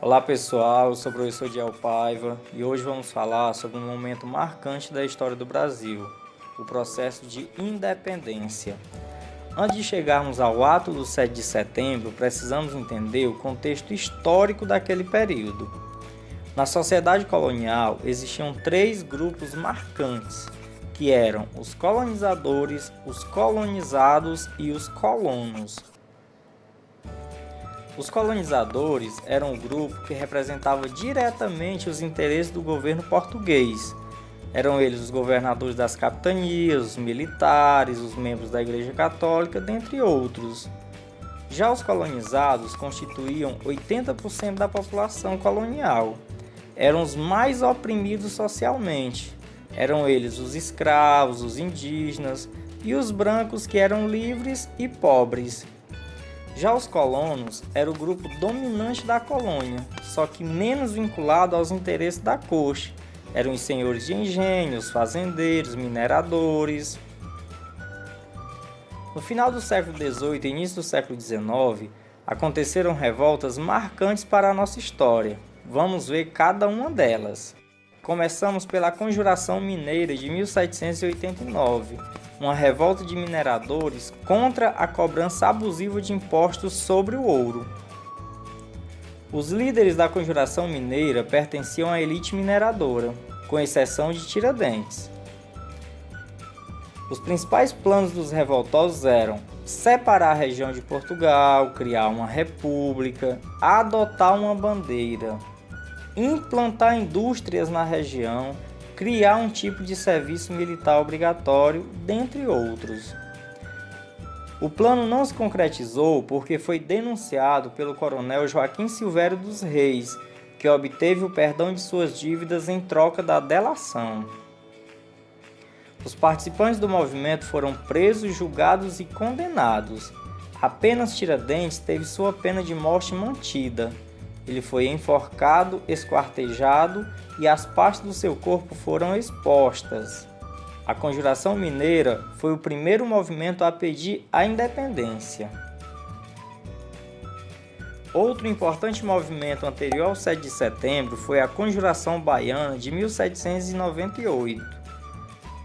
Olá pessoal, eu sou o professor Diel Paiva e hoje vamos falar sobre um momento marcante da história do Brasil, o processo de independência. Antes de chegarmos ao ato do 7 de setembro, precisamos entender o contexto histórico daquele período. Na sociedade colonial existiam três grupos marcantes, que eram os colonizadores, os colonizados e os colonos. Os colonizadores eram o grupo que representava diretamente os interesses do governo português. Eram eles os governadores das capitanias, os militares, os membros da Igreja Católica, dentre outros. Já os colonizados constituíam 80% da população colonial. Eram os mais oprimidos socialmente. Eram eles os escravos, os indígenas e os brancos que eram livres e pobres. Já os colonos eram o grupo dominante da colônia, só que menos vinculado aos interesses da corte. Eram os senhores de engenhos, fazendeiros, mineradores. No final do século XVIII e início do século XIX, aconteceram revoltas marcantes para a nossa história. Vamos ver cada uma delas. Começamos pela Conjuração Mineira de 1789, uma revolta de mineradores contra a cobrança abusiva de impostos sobre o ouro. Os líderes da Conjuração Mineira pertenciam à elite mineradora, com exceção de Tiradentes. Os principais planos dos revoltosos eram separar a região de Portugal, criar uma república, adotar uma bandeira, implantar indústrias na região, criar um tipo de serviço militar obrigatório, dentre outros. O plano não se concretizou porque foi denunciado pelo coronel Joaquim Silvério dos Reis, que obteve o perdão de suas dívidas em troca da delação. Os participantes do movimento foram presos, julgados e condenados. Apenas Tiradentes teve sua pena de morte mantida. Ele foi enforcado, esquartejado e as partes do seu corpo foram expostas. A Conjuração Mineira foi o primeiro movimento a pedir a independência. Outro importante movimento anterior ao 7 de setembro foi a Conjuração Baiana de 1798.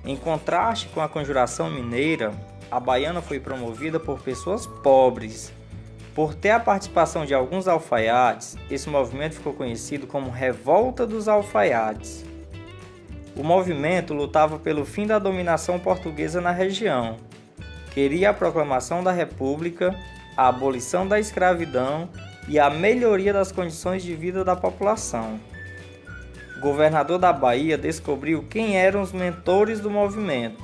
Em contraste com a Conjuração Mineira, a Baiana foi promovida por pessoas pobres. Por ter a participação de alguns alfaiates, esse movimento ficou conhecido como Revolta dos Alfaiates. O movimento lutava pelo fim da dominação portuguesa na região. Queria a proclamação da República, a abolição da escravidão e a melhoria das condições de vida da população. O governador da Bahia descobriu quem eram os mentores do movimento.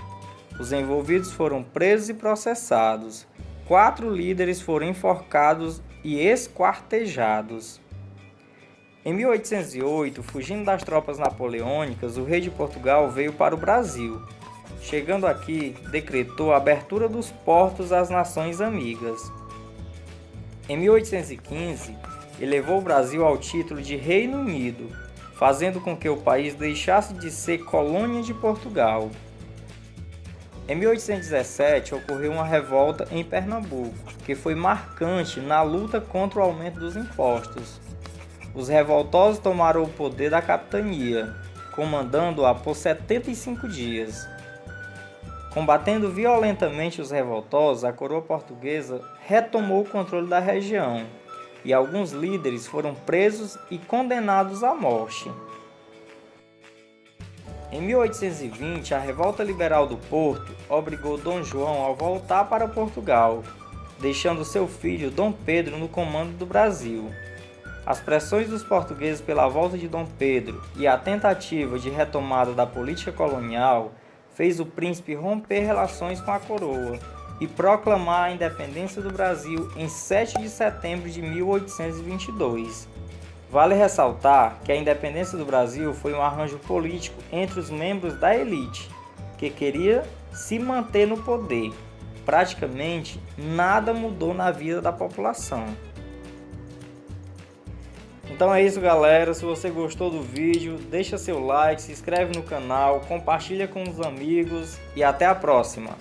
Os envolvidos foram presos e processados. 4 líderes foram enforcados e esquartejados. Em 1808, fugindo das tropas napoleônicas, o rei de Portugal veio para o Brasil. Chegando aqui, decretou a abertura dos portos às nações amigas. Em 1815, elevou o Brasil ao título de Reino Unido, fazendo com que o país deixasse de ser colônia de Portugal. Em 1817, ocorreu uma revolta em Pernambuco, que foi marcante na luta contra o aumento dos impostos. Os revoltosos tomaram o poder da capitania, comandando-a por 75 dias. Combatendo violentamente os revoltosos, a coroa portuguesa retomou o controle da região, e alguns líderes foram presos e condenados à morte. Em 1820, a Revolta Liberal do Porto obrigou Dom João a voltar para Portugal, deixando seu filho Dom Pedro no comando do Brasil. As pressões dos portugueses pela volta de Dom Pedro e a tentativa de retomada da política colonial fez o príncipe romper relações com a coroa e proclamar a independência do Brasil em 7 de setembro de 1822. Vale ressaltar que a independência do Brasil foi um arranjo político entre os membros da elite, que queria se manter no poder. Praticamente nada mudou na vida da população. Então é isso, galera. Se você gostou do vídeo, deixa seu like, se inscreve no canal, compartilha com os amigos e até a próxima.